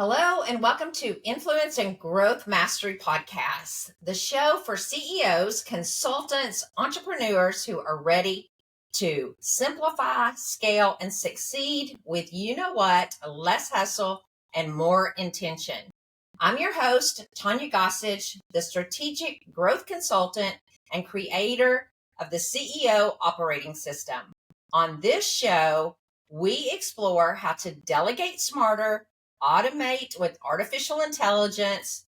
Hello, and welcome to Influence and Growth Mastery Podcast, the show for CEOs, consultants, entrepreneurs who are ready to simplify, scale, and succeed with less hustle and more intention. I'm your host, Tonya Gossage, the strategic growth consultant and creator of the CEO operating system. On this show, we explore how to delegate smarter, automate with artificial intelligence,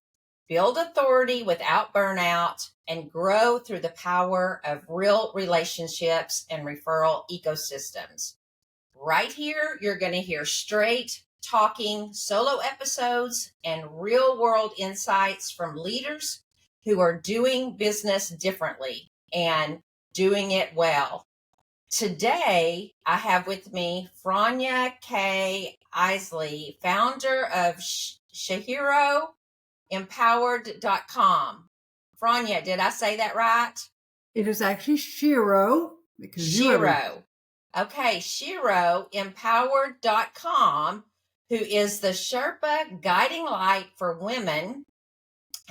build authority without burnout, and grow through the power of real relationships and referral ecosystems. Right here, you're going to hear straight talking solo episodes and real world insights from leaders who are doing business differently and doing it well. Today, I have with me Franya K. Isley, founder of Shiro Empowered.com. Franya, did I say that right? It is actually Shiro. Shiro. Okay, Shiro Empowered.com, who is the Sherpa guiding light for women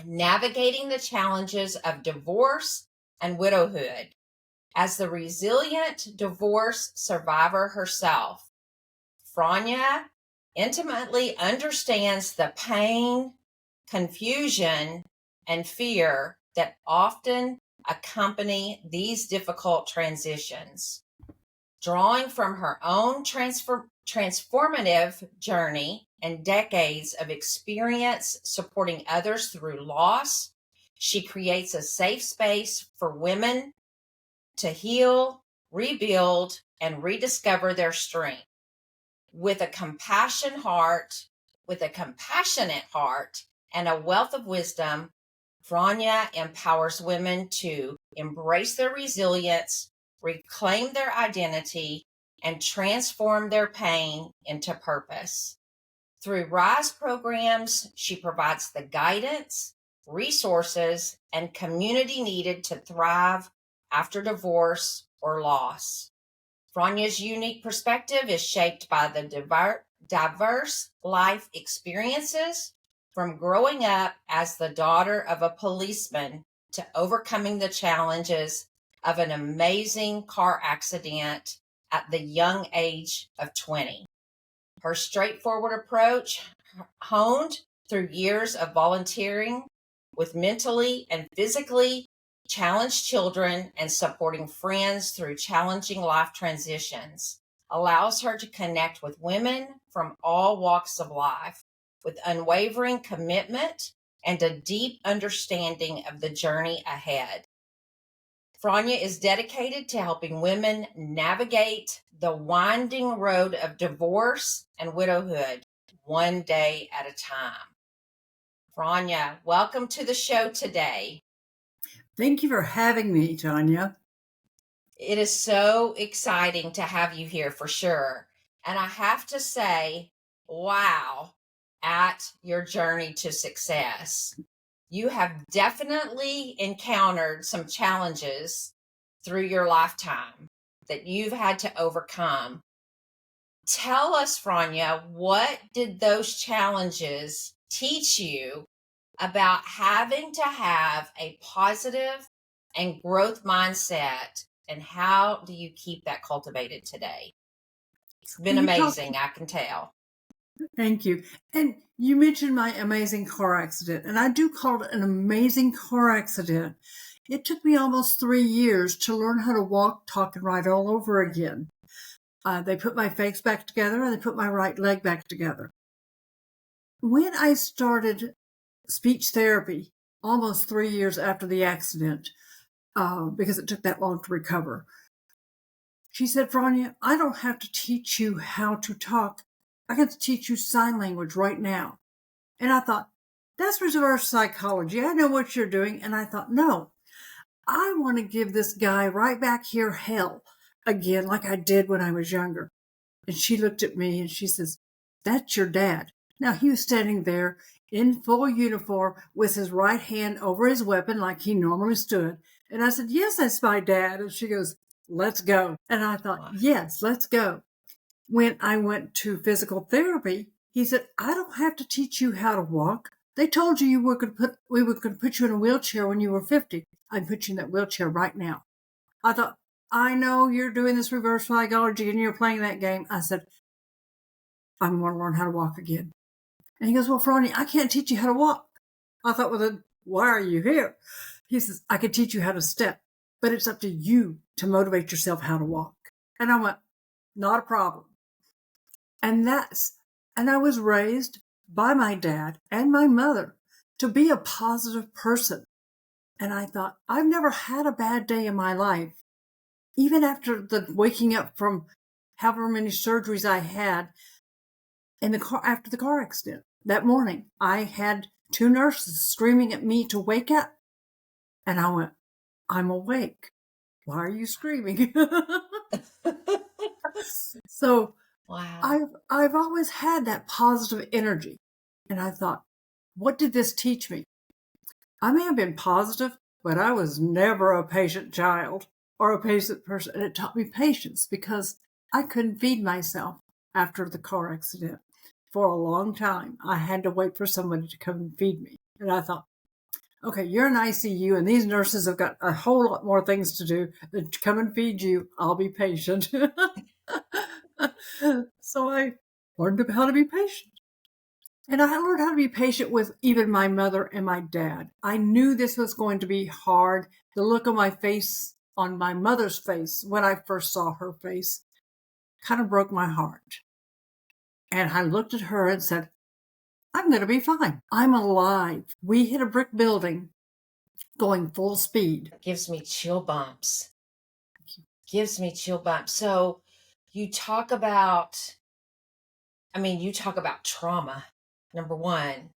navigating the challenges of divorce and widowhood. As the resilient divorce survivor herself, Franya intimately understands the pain, confusion, and fear that often accompany these difficult transitions. Drawing from her own transformative journey and decades of experience supporting others through loss, she creates a safe space for women to heal, rebuild, and rediscover their strength. With a compassionate heart, and a wealth of wisdom, Franya empowers women to embrace their resilience, reclaim their identity, and transform their pain into purpose. Through RISE programs, she provides the guidance, resources, and community needed to thrive after divorce or loss. Franya's unique perspective is shaped by the diverse life experiences, from growing up as the daughter of a policeman to overcoming the challenges of an amazing car accident at the young age of 20. Her straightforward approach, honed through years of volunteering with mentally and physically challenged children and supporting friends through challenging life transitions, allows her to connect with women from all walks of life with unwavering commitment and a deep understanding of the journey ahead. Franya is dedicated to helping women navigate the winding road of divorce and widowhood one day at a time. Franya, welcome to the show today. Thank you for having me, Tonya. It is so exciting to have you here for sure. And I have to say, wow, at your journey to success. You have definitely encountered some challenges through your lifetime that you've had to overcome. Tell us, Franya, what did those challenges teach you about having to have a positive and growth mindset, and how do you keep that cultivated today? It's been amazing, I can tell. Thank you. And you mentioned my amazing car accident, and I do call it an amazing car accident. It took me almost 3 years to learn how to walk, talk, and ride all over again. They put my face back together, and they put my right leg back together. When I started speech therapy, almost 3 years after the accident, because it took that long to recover, she said, Franya, I don't have to teach you how to talk. I got to teach you sign language right now. And I thought, that's reverse psychology. I know what you're doing. And I thought, no, I want to give this guy right back here hell again, like I did when I was younger. And she looked at me and she says, that's your dad. Now, he was standing there in full uniform with his right hand over his weapon like he normally stood. And I said, yes, that's my dad. And she goes, let's go. And I thought, yes, let's go. When I went to physical therapy, He said, I don't have to teach you how to walk. They told you we were going to put you in a wheelchair when you were 50. I can put you in that wheelchair right now. I thought, I know you're doing this reverse psychology and you're playing that game. I said, I'm going to learn how to walk again. And he goes, well, Frania, I can't teach you how to walk. I thought, well, then why are you here? He says, I could teach you how to step, but it's up to you to motivate yourself how to walk. And I went, not a problem. And I was raised by my dad and my mother to be a positive person. And I thought, I've never had a bad day in my life. Even after the waking up from however many surgeries I had in the car after the car accident. That morning, I had 2 nurses screaming at me to wake up. And I went, I'm awake. Why are you screaming? So Wow. I've always had that positive energy. And I thought, what did this teach me? I may have been positive, but I was never a patient child or a patient person. And it taught me patience because I couldn't feed myself after the car accident. For a long time, I had to wait for somebody to come and feed me. And I thought, okay, you're in ICU and these nurses have got a whole lot more things to do than to come and feed you. I'll be patient. So I learned how to be patient. And I learned how to be patient with even my mother and my dad. I knew this was going to be hard. The look on my face, on my mother's face, when I first saw her face, kind of broke my heart. And I looked at her and said, I'm going to be fine. I'm alive. We hit a brick building going full speed. Gives me chill bumps. Gives me chill bumps. So you talk about, you talk about trauma, number one,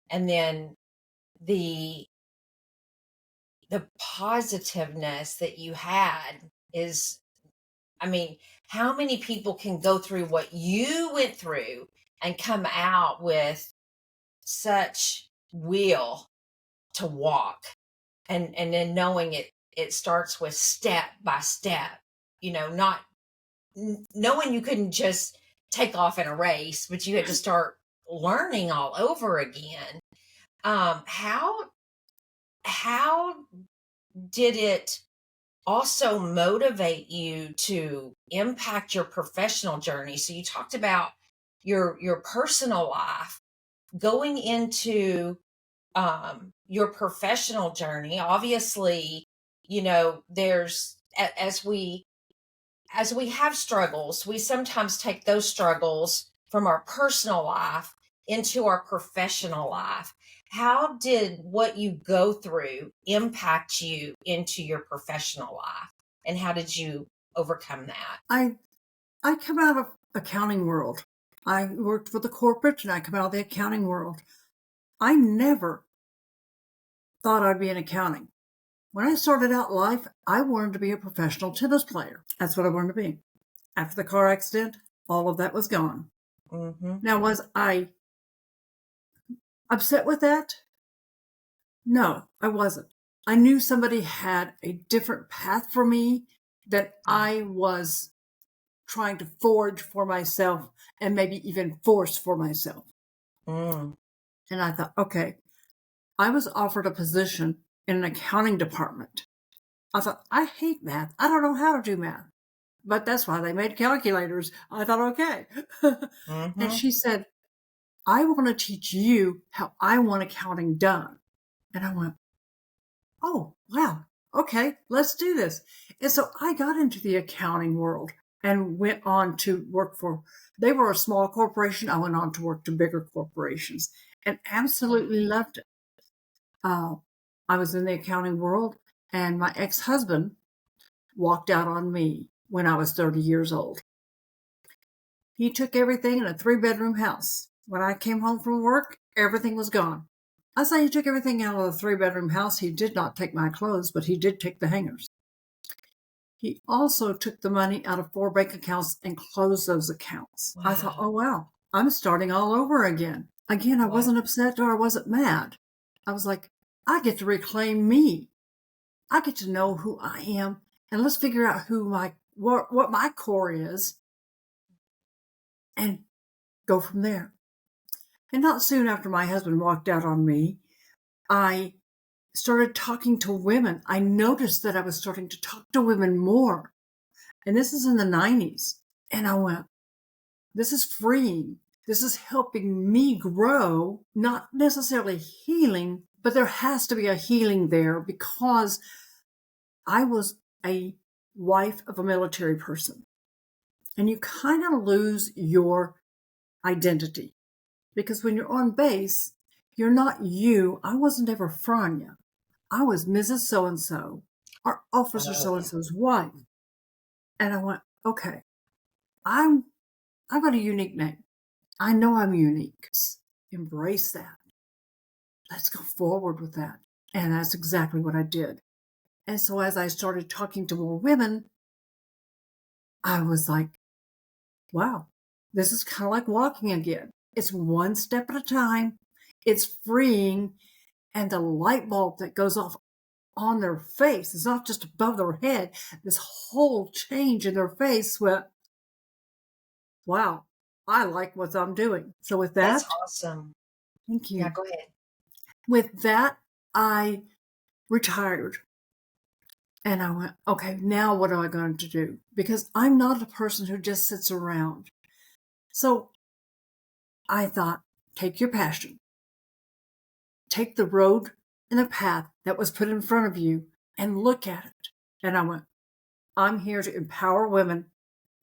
and then the positiveness that you had is, how many people can go through what you went through and come out with such will to walk, and then knowing it starts with step by step, not knowing you couldn't just take off in a race, but you had to start learning all over again. How did it also motivate you to impact your professional journey? So you talked about your personal life going into your professional journey. Obviously, there's as we have struggles, we sometimes take those struggles from our personal life into our professional life. How did what you go through impact you into your professional life? And how did you overcome that? I come out of accounting world. I worked for the corporate and I come out of the accounting world. I never thought I'd be in accounting. When I started out life, I wanted to be a professional tennis player. That's what I wanted to be. After the car accident, all of that was gone. Mm-hmm. Now, was I upset with that? No, I wasn't. I knew somebody had a different path for me that I was trying to forge for myself and maybe even force for myself. Mm. And I thought, okay, I was offered a position in an accounting department. I thought, I hate math. I don't know how to do math. But that's why they made calculators. I thought, okay. Mm-hmm. And she said, I want to teach you how I want accounting done. And I went, oh, wow. Okay, let's do this. And so I got into the accounting world and went on to work they were a small corporation. I went on to work to bigger corporations and absolutely loved it. I was in the accounting world and my ex-husband walked out on me when I was 30 years old. He took everything in a 3-bedroom house. When I came home from work, everything was gone. I say he took everything out of the 3-bedroom house. He did not take my clothes, but he did take the hangers. He also took the money out of 4 bank accounts and closed those accounts. Wow. I thought, oh, wow, I'm starting all over again. Again, I wasn't upset or I wasn't mad. I was like, I get to reclaim me. I get to know who I am, and let's figure out what my core is and go from there. And not soon after my husband walked out on me, I started talking to women. I noticed that I was starting to talk to women more. And this is in the 90s. And I went, this is freeing. This is helping me grow, not necessarily healing, but there has to be a healing there because I was a wife of a military person. And you kind of lose your identity because when you're on base, you're not you. I wasn't ever Franya. I was Mrs. So-and-so, or Officer so-and-so's wife. And I went, okay, I've got a unique name. I know I'm unique. Embrace that. Let's go forward with that. And that's exactly what I did. And so as I started talking to more women, I was like, wow, this is kind of like walking again. It's one step at a time. It's freeing. And the light bulb that goes off on their face is not just above their head. This whole change in their face went, wow, I like what I'm doing. So with that, That's awesome. thank you. Yeah, go ahead. With that, I retired. And I went, okay, now what am I going to do? Because I'm not a person who just sits around. So I thought, take your passion. Take the road and the path that was put in front of you and look at it. And I went, I'm here to empower women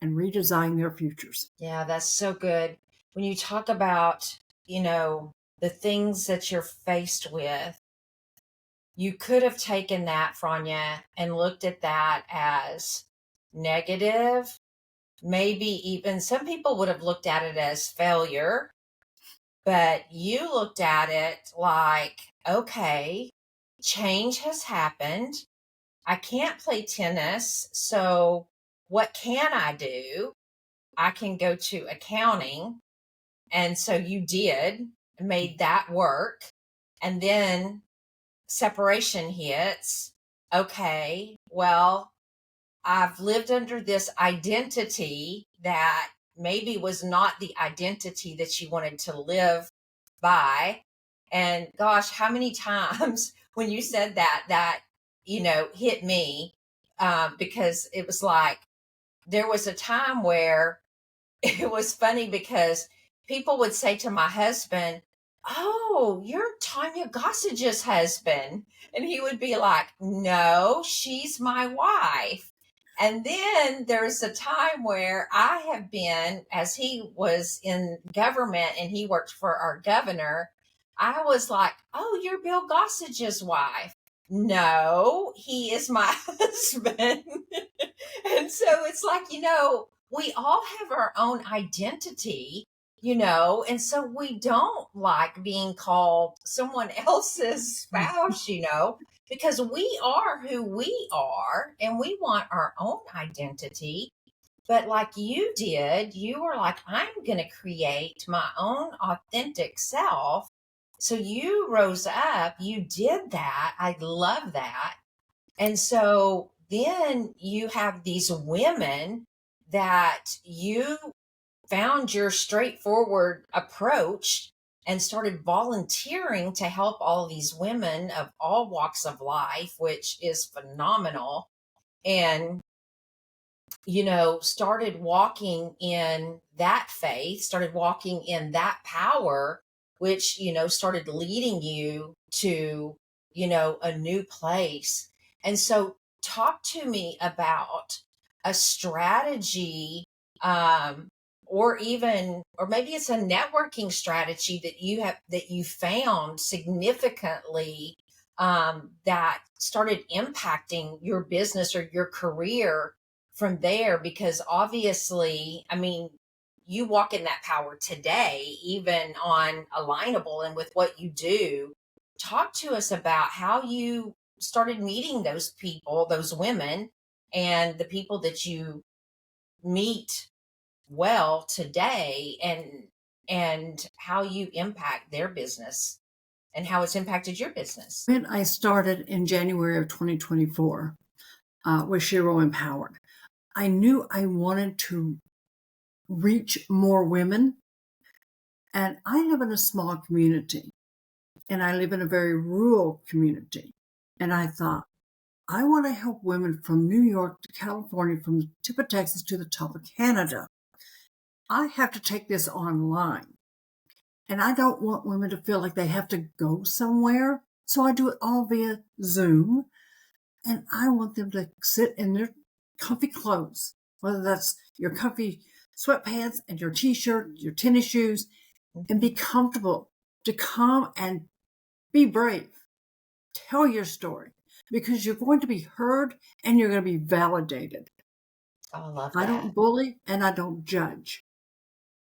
and redesign their futures. Yeah, that's so good. When you talk about, the things that you're faced with, you could have taken that, Franya, and looked at that as negative. Maybe even some people would have looked at it as failure, but you looked at it like, okay, change has happened. I can't play tennis. So what can I do? I can go to accounting. And so you did, made that work. And then separation hits. Okay, well, I've lived under this identity that maybe was not the identity that you wanted to live by. And gosh, how many times when you said that hit me, because it was like there was a time where it was funny because people would say to my husband, "Oh, you're Tonya Gossage's husband." And he would be like, "No, she's my wife." And then there's a time where I have been, as he was in government and he worked for our governor, I was like, "Oh, you're Bill Gossage's wife." No, he is my husband. And so it's like, we all have our own identity, and so we don't like being called someone else's spouse, because we are who we are and we want our own identity. But like you did, you were like, I'm going to create my own authentic self. So you rose up, you did that. I love that. And so then you have these women that you found your straightforward approach and started volunteering to help all these women of all walks of life, which is phenomenal. And, started walking in that faith, started walking in that power, which, started leading you to, a new place. And so talk to me about a strategy, or maybe it's a networking strategy that you found significantly, that started impacting your business or your career from there, because obviously, I mean, you walk in that power today, even on Alignable and with what you do. Talk to us about how you started meeting those people, those women, and the people that you meet well today, and how you impact their business and how it's impacted your business. When I started in January of 2024 with Shiro Empowered, I knew I wanted to reach more women And I live in a small community, and I live in a very rural community. And I thought, I want to help women from New York to California, from the tip of Texas to the top of Canada. I have to take this online. And I don't want women to feel like they have to go somewhere. So I do it all via Zoom. And I want them to sit in their comfy clothes, whether that's your comfy sweatpants and your t-shirt, your tennis shoes, and be comfortable to come and be brave. Tell your story, because you're going to be heard and you're going to be validated. Oh, I love I that. don't bully and I don't judge.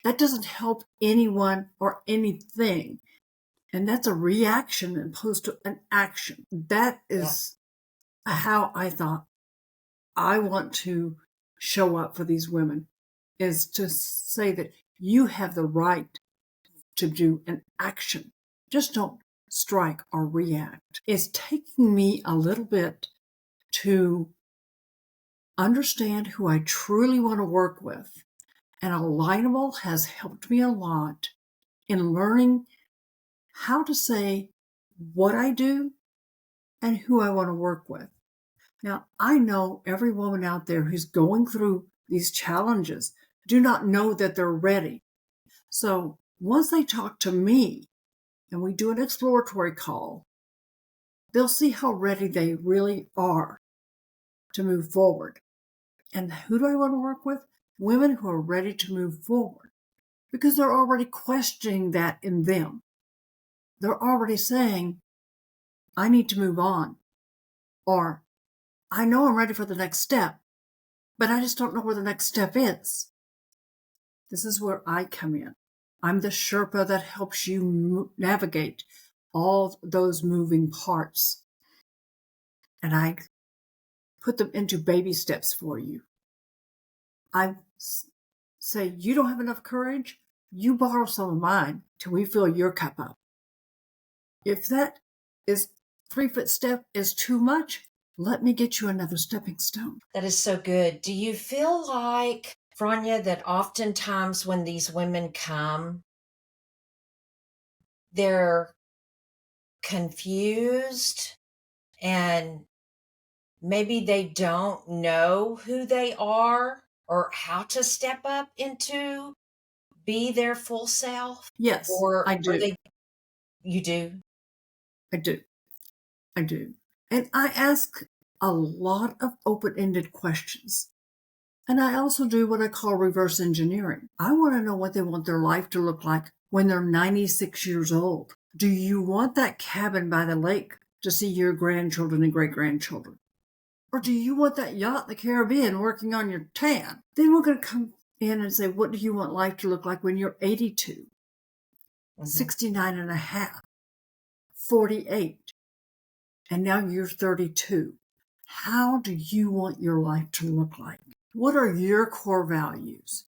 That doesn't help anyone or anything. And that's a reaction opposed to an action. That is how I thought I want to show up for these women, is to say that you have the right to do an action. Just don't strike or react. It's taking me a little bit to understand who I truly want to work with. And Alignable has helped me a lot in learning how to say what I do and who I want to work with. Now, I know every woman out there who's going through these challenges do not know that they're ready. So once they talk to me and we do an exploratory call, they'll see how ready they really are to move forward. And who do I want to work with? Women who are ready to move forward, because they're already questioning that in them. They're already saying, I need to move on. Or, I know I'm ready for the next step, but I just don't know where the next step is. This is where I come in. I'm the Sherpa that helps you navigate all those moving parts. And I put them into baby steps for you. I say, you don't have enough courage? You borrow some of mine till we fill your cup up. If that is 3-foot step is too much, let me get you another stepping stone. That is so good. Do you feel like, Franya, that oftentimes when these women come, they're confused and maybe they don't know who they are or how to step up into be their full self? Yes, Or I are do. you do? I do. I do. And I ask a lot of open-ended questions. And I also do what I call reverse engineering. I want to know what they want their life to look like when they're 96 years old. Do you want that cabin by the lake to see your grandchildren and great-grandchildren? Or do you want that yacht in the Caribbean working on your tan? Then we're going to come in and say, what do you want life to look like when you're 82, 69 and a half, 48, and now you're 32? How do you want your life to look like? What are your core values?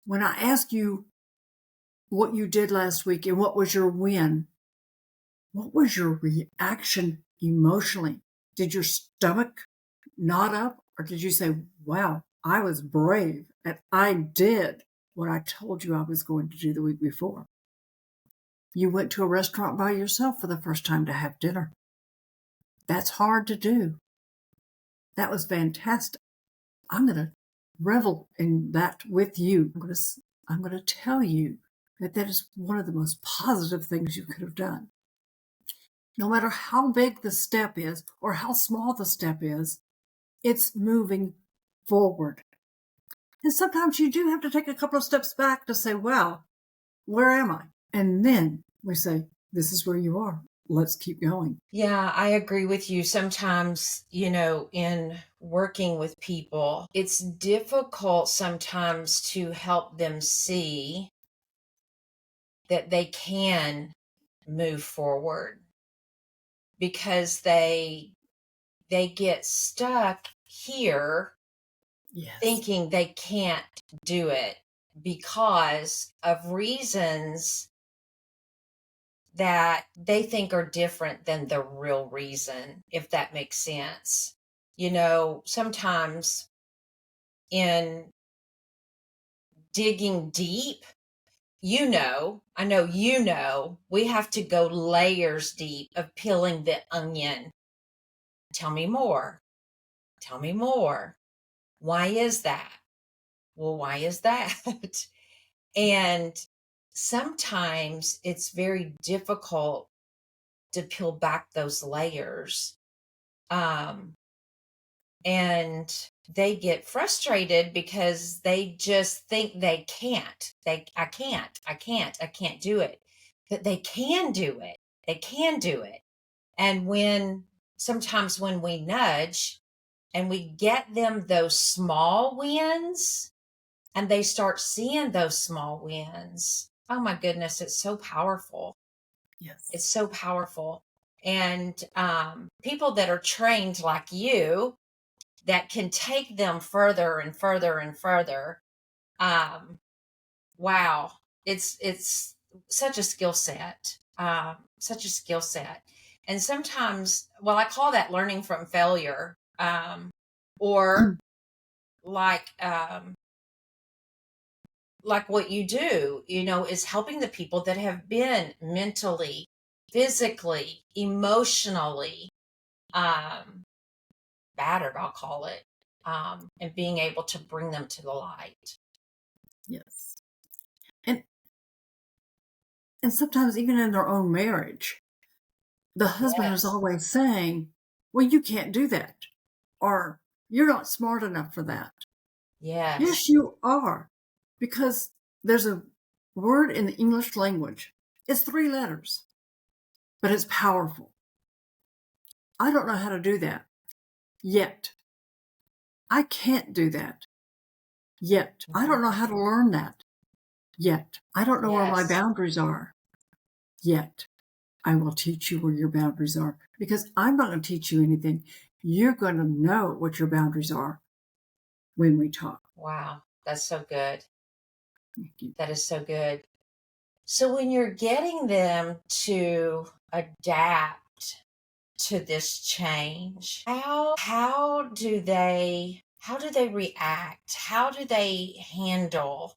When I ask you what you did last week and what was your win, what was your reaction emotionally? Did your stomach knot up, or did you say, wow, I was brave and I did what I told you I was going to do the week before? You went to a restaurant by yourself for the first time to have dinner. That's hard to do. That was fantastic. I'm going to revel in that with you. I'm going to tell you that that is one of the most positive things you could have done. No matter how big the step is or how small the step is, it's moving forward. And sometimes you do have to take a couple of steps back to say, wow, where am I? And then we say, this is where you are. Let's keep going. Yeah, I agree with you. Sometimes, in working with people, it's difficult sometimes to help them see that they can move forward because they get stuck here thinking they can't do it because of reasons that they think are different than the real reason, if that makes sense. Sometimes in digging deep, I know we have to go layers deep of peeling the onion. Tell me more. Tell me more. Why is that? Well, why is that? And sometimes it's very difficult to peel back those layers. And they get frustrated because they just think they can't. I can't do it. But they can do it. They can do it. And sometimes when we nudge and we get them those small wins and they start seeing those small wins, oh my goodness, it's so powerful. Yes. It's so powerful. And people that are trained like you, that can take them further and further and further. Wow, it's such a skill set, such a skill set. And sometimes, well, I call that learning from failure, or like what you do, is helping the people that have been mentally, physically, emotionally battered, I'll call it, and being able to bring them to the light. Yes. And sometimes even in their own marriage, the husband is Yes. always saying, well, you can't do that. Or you're not smart enough for that. Yes. Yes, you are. Because there's a word in the English language. It's 3 letters, but it's powerful. I don't know how to do that yet. I can't do that yet. I don't know how to learn that yet. I don't know where my boundaries are yet. I will teach you where your boundaries are, because I'm not going to teach you anything. You're going to know what your boundaries are when we talk. Wow. That's so good. Thank you. That is so good. So when you're getting them to adapt to this change, how do they react? How do they handle?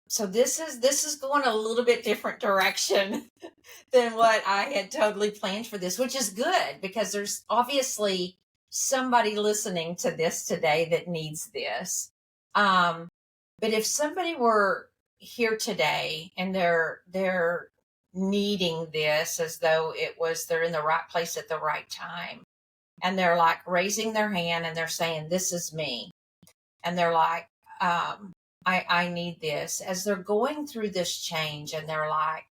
So this is going a little bit different direction than what I had totally planned for this, which is good because there's obviously somebody listening to this today that needs this. But if somebody were here today and they're needing this as though they're in the right place at the right time, and they're like raising their hand and they're saying, this is me. And they're like, I need this, as they're going through this change, and they're like,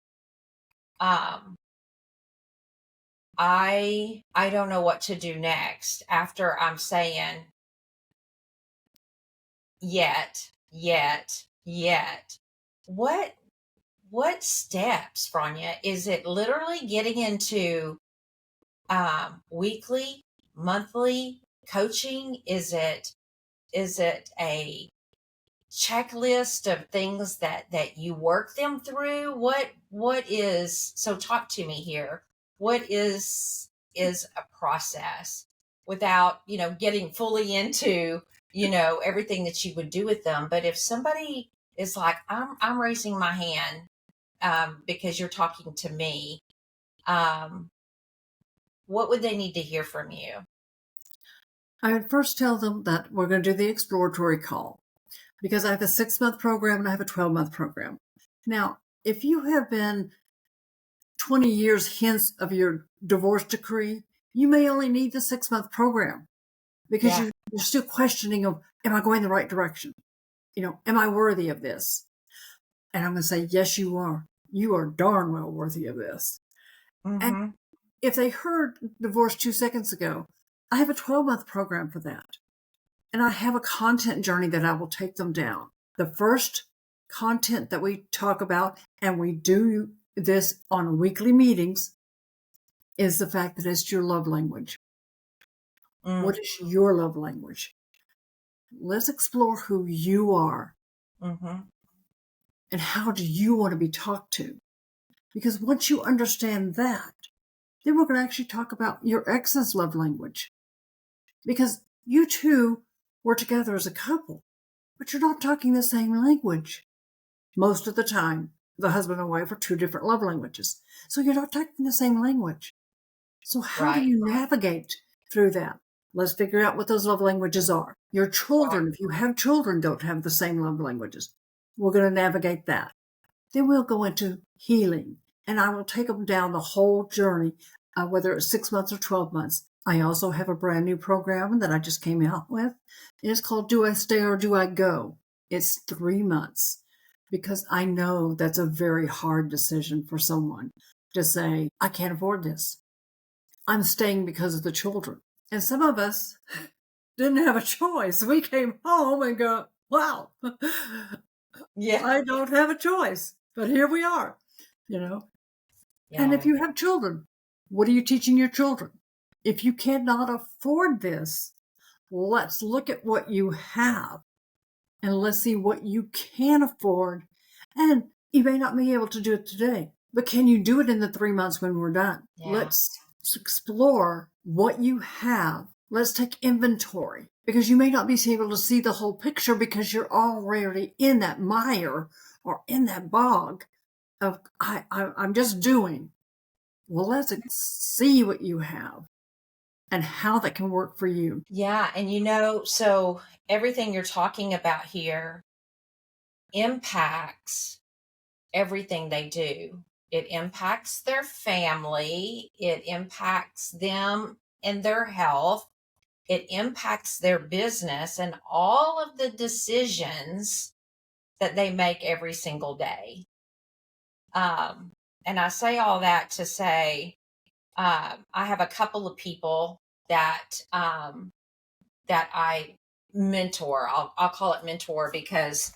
I don't know what to do next after I'm saying yet. What steps, Franya? Is it literally getting into weekly, monthly coaching? Is it a checklist of things that you work them through? What is, so talk to me here. What is a process, without getting fully into everything that you would do with them? But if somebody is like, I'm raising my hand because you're talking to me, what would they need to hear from you? I would first tell them that we're going to do the exploratory call, because I have a 6-month program and I have a 12-month program. Now, if you have been 20 years hence of your divorce decree, you may only need the 6-month program, because you're still questioning of, am I going the right direction? Am I worthy of this? And I'm going to say, yes, you are. You are darn well worthy of this. Mm-hmm. And if they heard divorce 2 seconds ago, I have a 12-month program for that. And I have a content journey that I will take them down. The first content that we talk about, and we do this on weekly meetings, is the fact that it's your love language. What is your love language? Let's explore who you are. Mm-hmm. And how do you want to be talked to? Because once you understand that, then we're going to actually talk about your ex's love language. Because you two were together as a couple, but you're not talking the same language. Most of the time, the husband and wife are two different love languages. So you're not talking the same language. So how do Right. you navigate through that? Let's figure out what those love languages are. Your Right. children, if you have children, don't have the same love languages. We're going to navigate that. Then we'll go into healing, and I will take them down the whole journey, whether it's 6 months or 12 months. I also have a brand new program that I just came out with. It's called Do I Stay or Do I Go? It's 3 months because I know that's a very hard decision for someone to say, I can't afford this. I'm staying because of the children. And some of us didn't have a choice. We came home and go, wow, Yeah. I don't have a choice. But here we are, you know. And if Yeah. you have children, what are you teaching your children? If you cannot afford this, let's look at what you have and let's see what you can afford. And you may not be able to do it today, but can you do it in the 3 months when we're done? Yeah. Let's explore what you have. Let's take inventory because you may not be able to see the whole picture because you're already in that mire or in that bog of I'm just doing. Well, let's see what you have and how that can work for you. Yeah. And so everything you're talking about here impacts everything they do. It impacts their family. It impacts them and their health. It impacts their business and all of the decisions that they make every single day. And I say all that to say, I have a couple of people that I mentor. I'll call it mentor because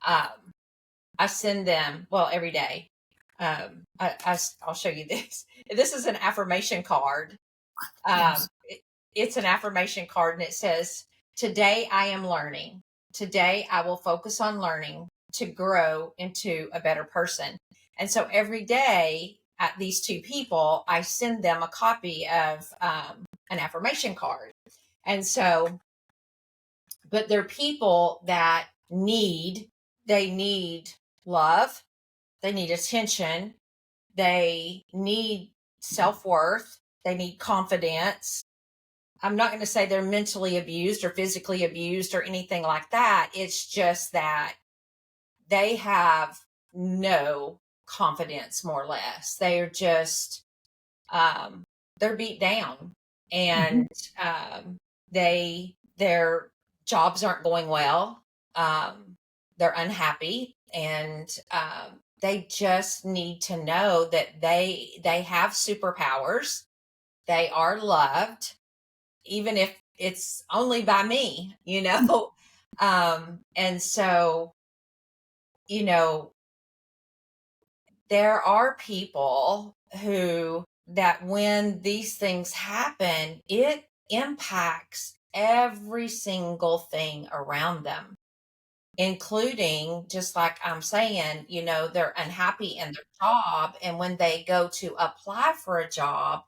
um, I send them every day. I'll show you this. This is an affirmation card. Yes. It's an affirmation card, and it says, "Today I am learning. Today I will focus on learning to grow into a better person." And so every day at these two people, I send them a copy of an affirmation card. And so, but they're people that they need love, they need attention, they need self-worth, they need confidence. I'm not going to say they're mentally abused or physically abused or anything like that. It's just that they have no confidence, more or less. They are just, they're beat down, Mm-hmm. and their jobs aren't going well. They're unhappy, and they just need to know that they have superpowers. They are loved, even if it's only by me. And so, you know, there are people who that when these things happen, it impacts every single thing around them, including, just like I'm saying, they're unhappy in their job. And when they go to apply for a job,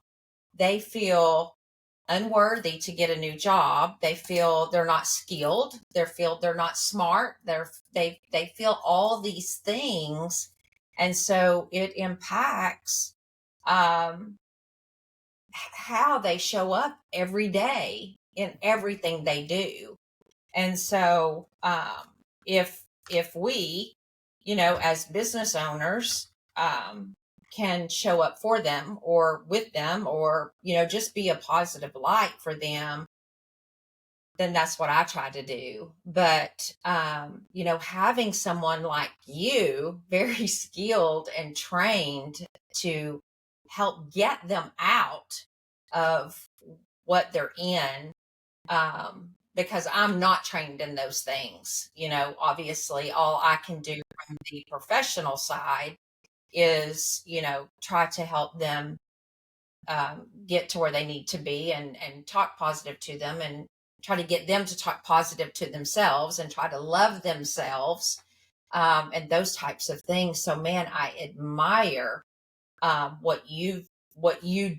they feel unworthy to get a new job. They feel they're not skilled. They feel they're not smart. They feel all these things, and so it impacts um, how they show up every day in everything they do. And so, if we, as business owners, um, can show up for them or with them, or just be a positive light for them, then that's what I try to do. But having someone like you, very skilled and trained, to help get them out of what they're in, because I'm not trained in those things. Obviously, all I can do from the professional side is, try to help them get to where they need to be, and talk positive to them, and try to get them to talk positive to themselves and try to love themselves, and those types of things. So, man, I admire what you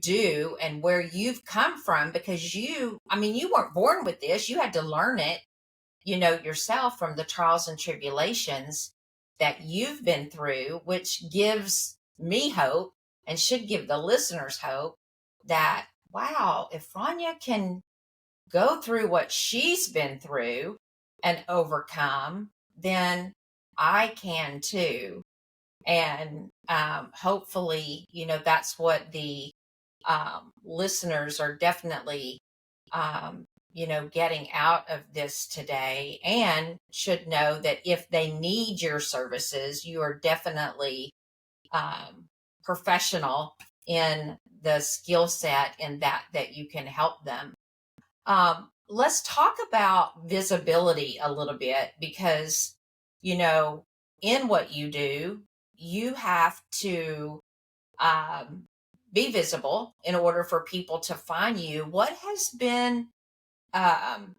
do and where you've come from, because you weren't born with this. You had to learn it, yourself, from the trials and tribulations. that you've been through, which gives me hope and should give the listeners hope that, wow, if Franya can go through what she's been through and overcome, then I can too. And hopefully, that's what the listeners are definitely, getting out of this today, and should know that if they need your services, you are definitely professional in the skill set and that you can help them. Let's talk about visibility a little bit, because, in what you do, you have to be visible in order for people to find you. What has been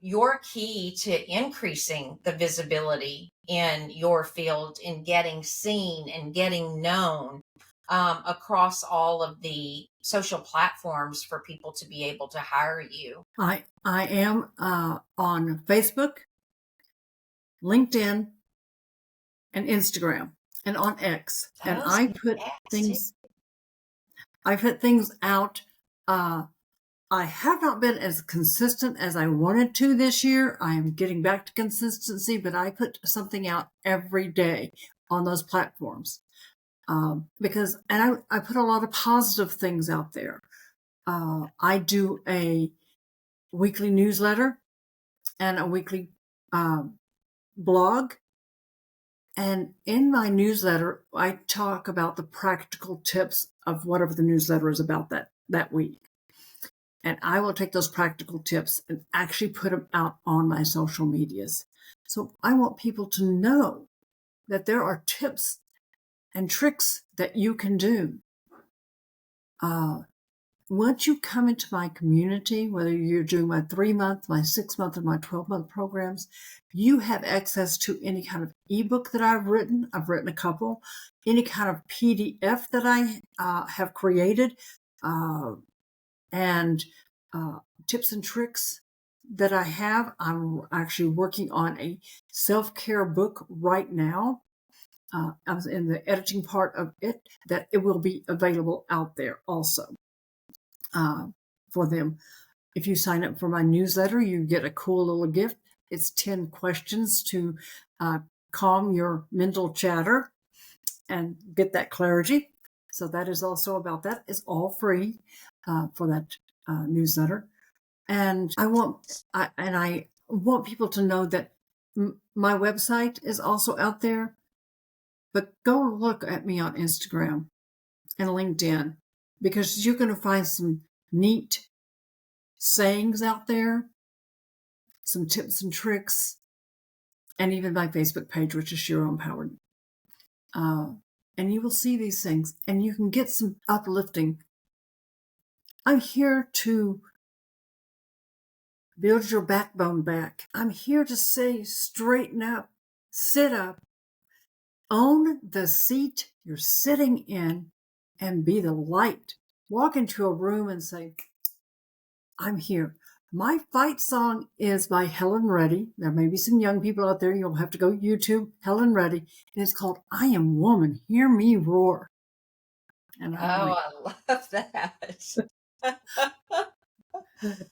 your key to increasing the visibility in your field, in getting seen and getting known across all of the social platforms for people to be able to hire you? I am on Facebook, LinkedIn, and Instagram, and on X. And I put things out. I have not been as consistent as I wanted to this year. I am getting back to consistency, but I put something out every day on those platforms. Because I put a lot of positive things out there. I do a weekly newsletter and a weekly blog. And in my newsletter, I talk about the practical tips of whatever the newsletter is about that week. And I will take those practical tips and actually put them out on my social medias. So I want people to know that there are tips and tricks that you can do. Once you come into my community, whether you're doing my 3-month, my 6-month, or my 12-month programs, you have access to any kind of ebook that I've written. I've written a couple. Any kind of PDF that I have created, and tips and tricks that I have. I'm actually working on a self-care book right now. I was in the editing part of it, that it will be available out there also for them. If you sign up for my newsletter, you get a cool little gift. It's 10 questions to calm your mental chatter and get that clarity. So that is also about that. It's all free for that newsletter. And I want people to know that my website is also out there. But go look at me on Instagram and LinkedIn, because you're going to find some neat sayings out there, some tips and tricks, and even my Facebook page, which is Shiro Empowered. And you will see these things, and you can get some uplifting. I'm here to build your backbone back. I'm here to say, straighten up, sit up, own the seat you're sitting in, and be the light. Walk into a room and say, I'm here. My fight song is by Helen Reddy. There may be some young people out there. You'll have to go YouTube, Helen Reddy. And it's called I Am Woman, Hear Me Roar. And I love that.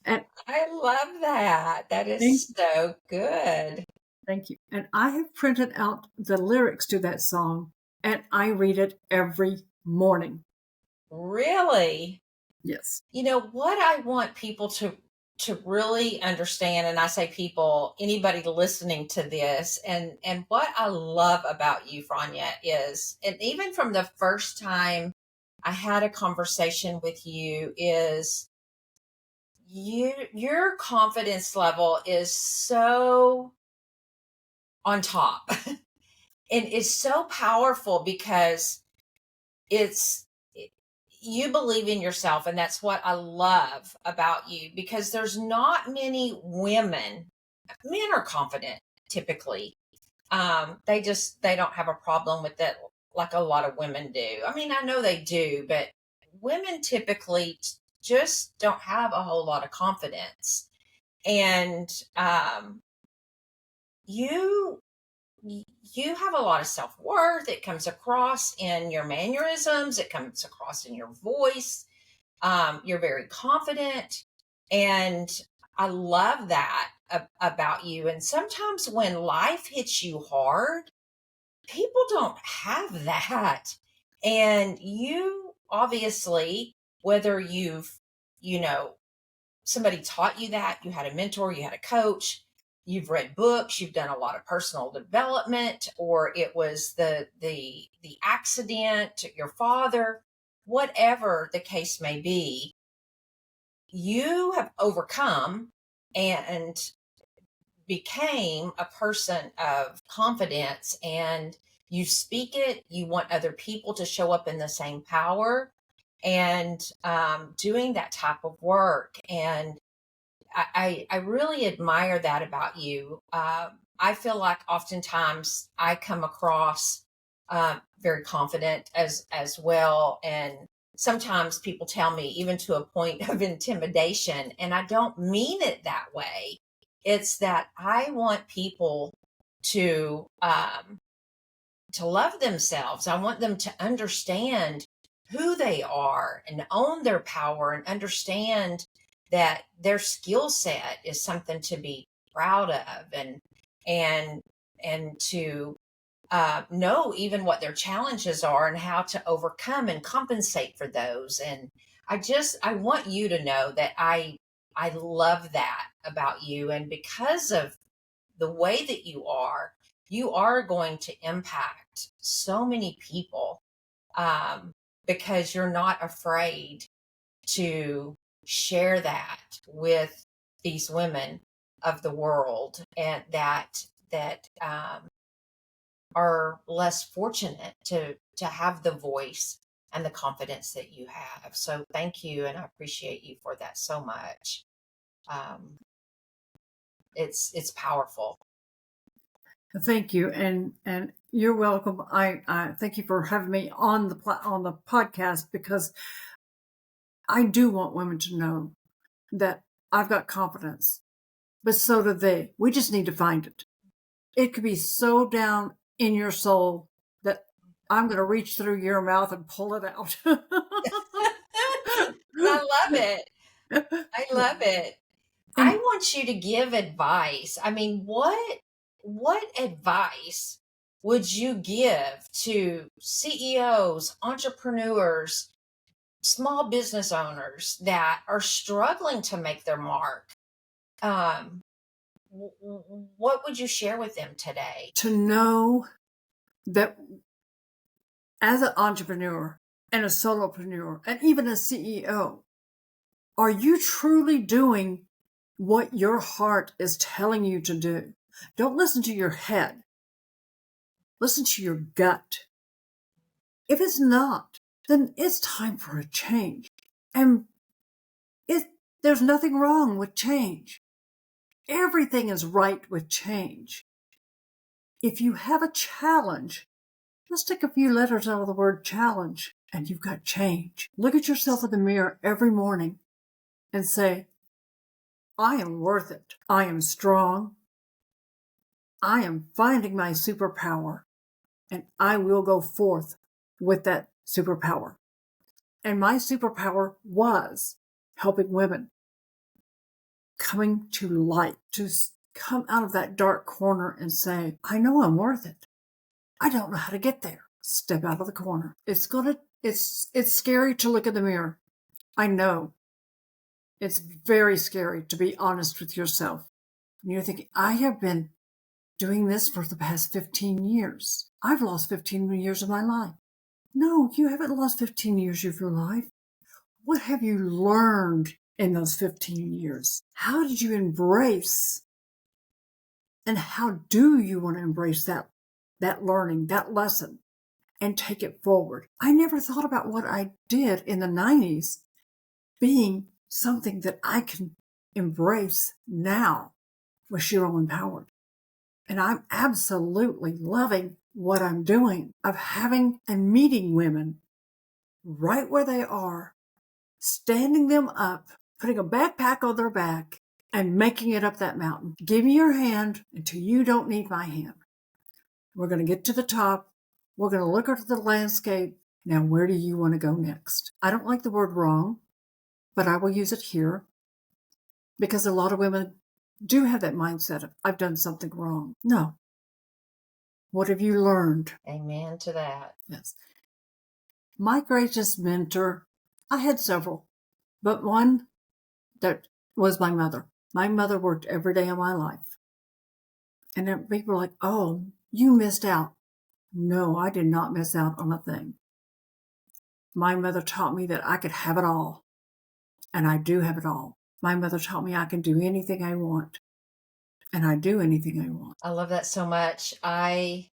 And I love that. That is so good. Thank you. And I have printed out the lyrics to that song, and I read it every morning. Really? Yes. What I want people to really understand, and I say people, anybody listening to this, and what I love about you, Franya, is, and even from the first time I had a conversation with you, is your confidence level is so on top. And it's so powerful because you believe in yourself. And that's what I love about you, because there's not many women. Men are confident typically. They don't have a problem with it like a lot of women do. I mean, I know they do, but women typically just don't have a whole lot of confidence. And you you have a lot of self-worth. It comes across in your mannerisms. It comes across in your voice. You're very confident. And I love that about you. And sometimes when life hits you hard, people don't have that. And you obviously, whether you know, somebody taught you that, you had a mentor, you had a coach, you've read books, you've done a lot of personal development, or it was the accident, your father, whatever the case may be, you have overcome and became a person of confidence, and you speak it. You want other people to show up in the same power, and doing that type of work. And I really admire that about you. I feel like oftentimes I come across very confident as well, and sometimes people tell me even to a point of intimidation, and I don't mean it that way. It's that I want people to love themselves. I want them to understand who they are and own their power, and understand that their skill set is something to be proud of, and and to know even what their challenges are and how to overcome and compensate for those. And I want you to know that I love that about you. And because of the way that you are going to impact so many people, um, because you're not afraid to share that with these women of the world, and that are less fortunate to have the voice and the confidence that you have. So thank you, and I appreciate you for that so much. Um, it's powerful. Thank you, and you're welcome. I thank you for having me on the podcast, because I do want women to know that I've got confidence, but so do they. We just need to find it. It could be so down in your soul that I'm going to reach through your mouth and pull it out. I love it. I love it. I And want you to give advice. I mean, what advice would you give to CEOs, entrepreneurs, small business owners that are struggling to make their mark? Um, what would you share with them today? to know that as an entrepreneur and a solopreneur and even a CEO, are you truly doing what your heart is telling you to do? Don't listen to your head. Listen to your gut. If it's not, then it's time for a change. And there's nothing wrong with change. Everything is right with change. If you have a challenge, just take a few letters out of the word challenge and you've got change. Look at yourself in the mirror every morning and say, I am worth it. I am strong. I am finding my superpower, and I will go forth with that superpower. And my superpower was helping women coming to light, to come out of that dark corner and say, I know I'm worth it. I don't know how to get there. Step out of the corner. It's scary to look in the mirror. I know. It's very scary to be honest with yourself. And you're thinking, I have been doing this for the past 15 years. I've lost 15 years of my life. No, you haven't lost 15 years of your life. What have you learned in those 15 years? How did you embrace, and how do you want to embrace that learning, that lesson, and take it forward? I never thought about what I did in the 90s being something that I can embrace now with Shiro Empowered. And I'm absolutely loving what I'm doing of having and meeting women right where they are, standing them up, putting a backpack on their back, and making it up that mountain. Give me your hand until you don't need my hand. We're going to get to the top. We're going to look at the landscape. Now, where do you want to go next? I don't like the word wrong, but I will use it here because a lot of women do have that mindset of, I've done something wrong. No. What have you learned? Amen to that. Yes. My greatest mentor, I had several, but one that was my mother. My mother worked every day of my life. And then people were like, oh, you missed out. No, I did not miss out on a thing. My mother taught me that I could have it all. And I do have it all. My mother taught me I can do anything I want. And I do anything I want. I love that so much. I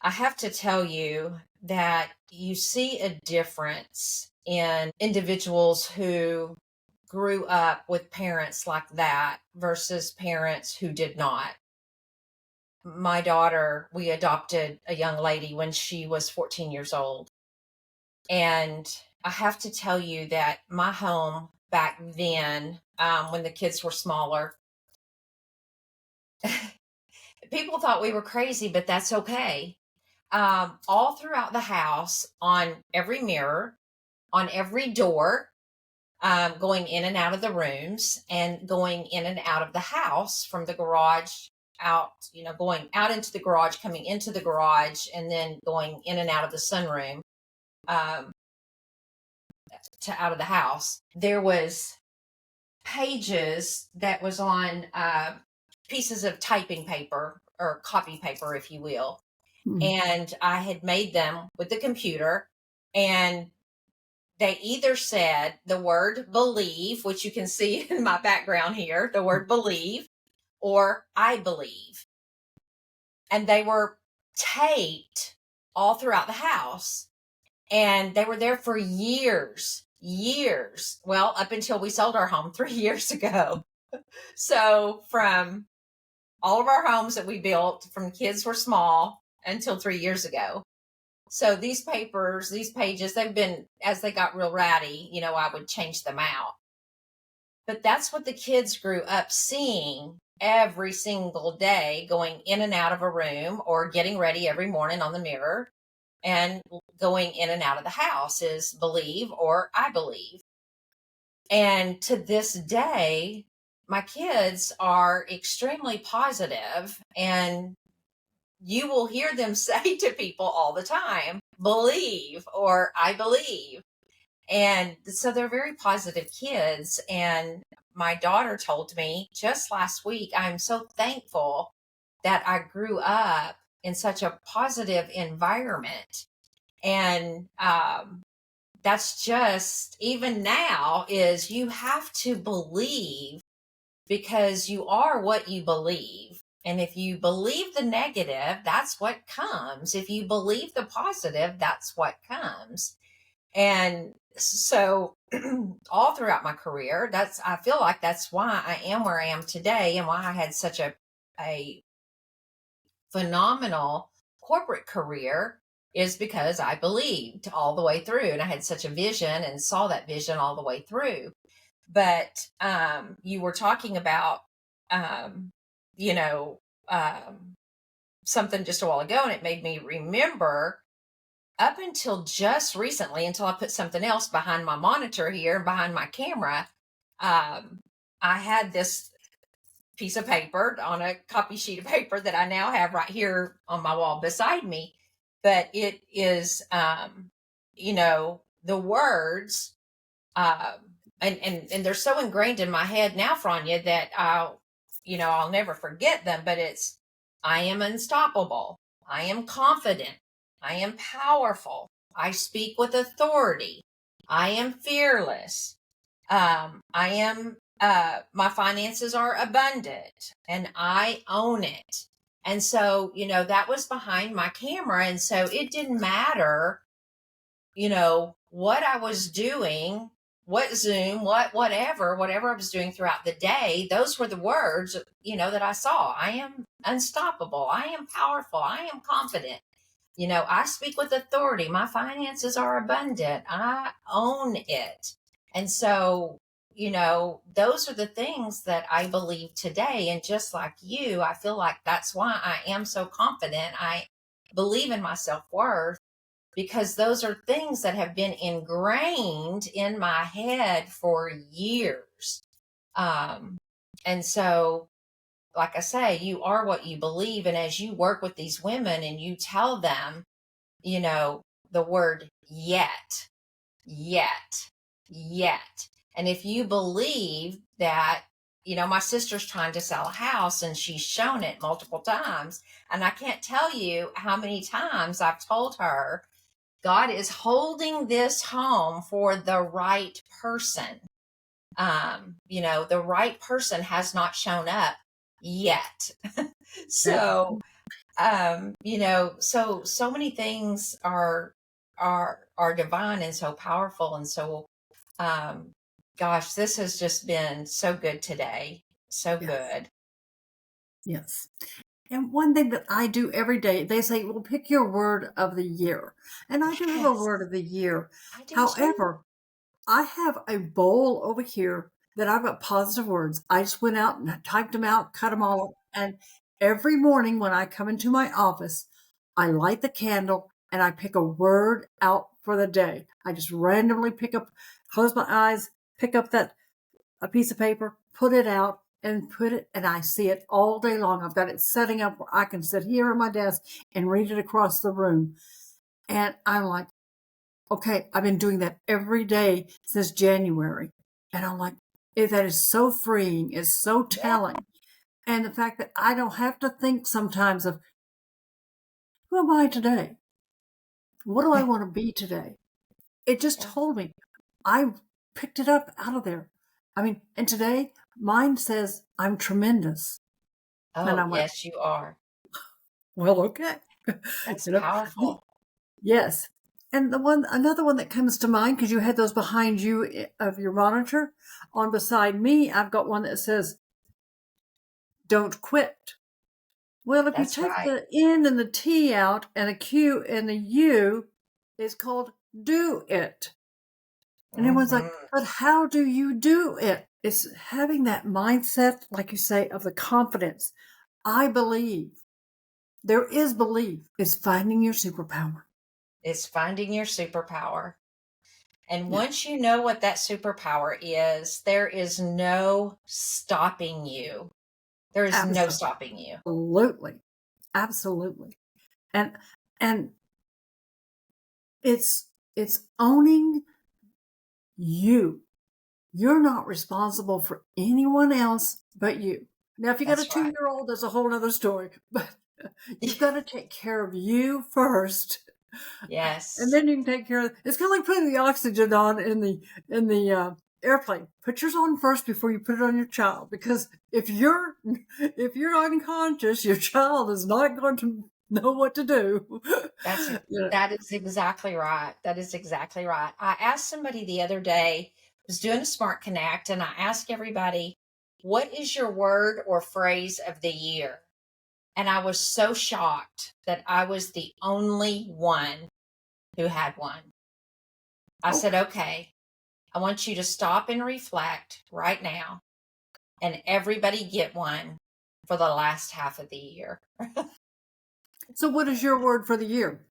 have to tell you that you see a difference in individuals who grew up with parents like that versus parents who did not. My daughter, we adopted a young lady when she was 14 years old. And I have to tell you that my home back then, when the kids were smaller, people thought we were crazy, but that's okay. All throughout the house, on every mirror, on every door, going in and out of the rooms and going in and out of the house from the garage out, going out into the garage, coming into the garage, and then going in and out of the sunroom, to out of the house. There was pages that was on pieces of typing paper or copy paper, if you will. And I had made them with the computer, and they either said the word believe, which you can see in my background here, the word believe, or I believe. And they were taped all throughout the house. And they were there for years. Well, up until we sold our home 3 years ago. So from all of our homes that we built from kids were small until 3 years ago. So these papers, these pages, they've been, as they got real ratty, I would change them out. But that's what the kids grew up seeing every single day, going in and out of a room or getting ready every morning on the mirror and going in and out of the house is believe or I believe. And to this day, my kids are extremely positive, and you will hear them say to people all the time, believe or I believe. And so they're very positive kids. And my daughter told me just last week, I'm so thankful that I grew up in such a positive environment. And that's just, even now, is you have to believe because you are what you believe. And if you believe the negative, that's what comes. If you believe the positive, that's what comes. And so all throughout my career, I feel like that's why I am where I am today, and why I had such a phenomenal corporate career, is because I believed all the way through, and I had such a vision and saw that vision all the way through. But you were talking about, something just a while ago, and it made me remember up until just recently, until I put something else behind my monitor here, behind my camera, I had this piece of paper on a copy sheet of paper that I now have right here on my wall beside me. But it is, the words, and they're so ingrained in my head now, Franya, that I'll never forget them. But it's, I am unstoppable. I am confident. I am powerful. I speak with authority. I am fearless. My finances are abundant, and I own it. And so, that was behind my camera. And so it didn't matter, what I was doing, what Zoom, whatever I was doing throughout the day. Those were the words, that I saw. I am unstoppable. I am powerful. I am confident. I speak with authority. My finances are abundant. I own it. And so, those are the things that I believe today. And just like you, I feel like that's why I am so confident. believe in my self-worth, because those are things that have been ingrained in my head for years. And so, like I say, you are what you believe. And as you work with these women and you tell them, the word yet, yet, yet. And if you believe that, my sister's trying to sell a house and she's shown it multiple times. And I can't tell you how many times I've told her, God is holding this home for the right person. The right person has not shown up yet. So, so many things are divine and so powerful. And so, gosh, this has just been so good today. So Yes. good. Yes. And one thing that I do every day, they say, well, pick your word of the year. And I do have a Yes, word of the year. I do too. However, I have a bowl over here that I've got positive words. I just went out and typed them out, cut them all up. And every morning when I come into my office, I light the candle and I pick a word out for the day. I just randomly close my eyes, pick up a piece of paper, put it out, and I see it all day long. I've got it setting up where I can sit here at my desk and read it across the room. And I'm like, okay, I've been doing that every day since January. And I'm like, that is so freeing. It's so telling. And the fact that I don't have to think sometimes of, who am I today? What do I want to be today? It just told me. I picked it up out of there. And today mine says, I'm tremendous. And I Oh, went, yes, you are. well, okay. That's powerful. Yes. And another one that comes to mind, because you had those behind you of your monitor, on beside me, I've got one that says, don't quit. Well, if you That's take right. the N and the T out and a Q and the U, it's called do it. And everyone's like, but how do you do it? It's having that mindset, like you say, of the confidence. I believe. There is belief. It's finding your superpower. It's finding your superpower. And Yeah. once you know what that superpower is, there is no stopping you. There is no stopping you. Absolutely. Absolutely. And it's owning you. You're not responsible for anyone else but you. Now, if you got a That's right. 2-year-old, that's a whole other story. But you've got to take care of you first. Yes. And then you can take care of it. It's kind of like putting the oxygen on in the airplane. Put yours on first before you put it on your child, because if you're unconscious, your child is not going to know what to do. That is exactly right. That is exactly right. I asked somebody the other day, was doing a Smart Connect, and I asked everybody, what is your word or phrase of the year? And I was so shocked that I was the only one who had one. I said, okay, I want you to stop and reflect right now, and everybody get one for the last half of the year. So what is your word for the year?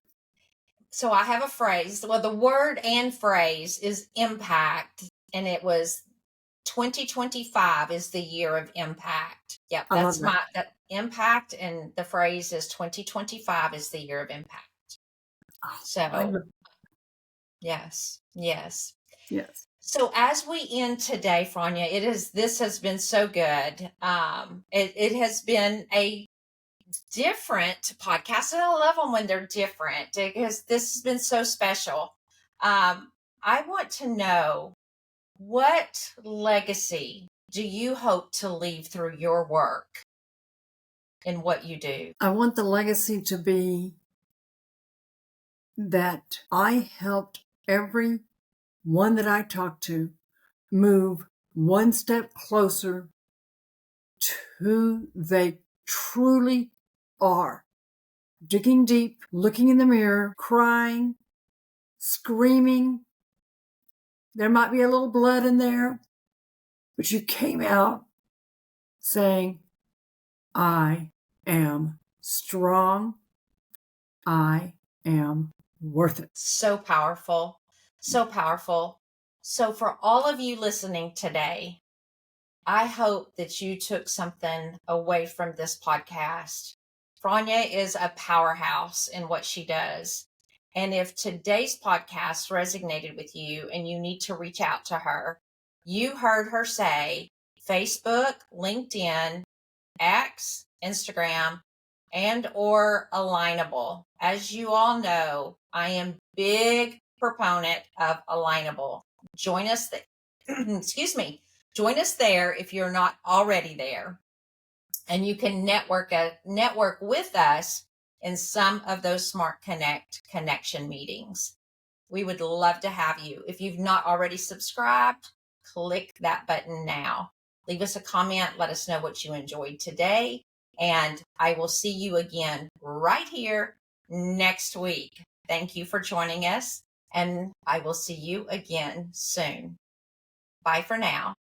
So I have a phrase. Well, the word and phrase is impact, and it was 2025 is the year of impact. Yep, I love that's that. that impact, and the phrase is 2025 is the year of impact. So, yes, yes. Yes. So as we end today, Franya, this has been so good. It has been a different podcast, and I love them when they're different because this has been so special. I want to know, what legacy do you hope to leave through your work and what you do? I want the legacy to be that I helped every one that I talked to move one step closer to who they truly are. Digging deep, looking in the mirror, crying, screaming. There might be a little blood in there, but you came out saying, I am strong. I am worth it. So powerful. So powerful. So for all of you listening today, I hope that you took something away from this podcast. Franya is a powerhouse in what she does. And if today's podcast resonated with you and you need to reach out to her, you heard her say Facebook, LinkedIn, X, Instagram, and or Alignable. As you all know, I am big proponent of Alignable. Join us excuse me. Join us there if you're not already there. And you can network with us in some of those Smart Connect connection meetings. We would love to have you. If you've not already subscribed, click that button now. Leave us a comment. Let us know what you enjoyed today. And I will see you again right here next week. Thank you for joining us. And I will see you again soon. Bye for now.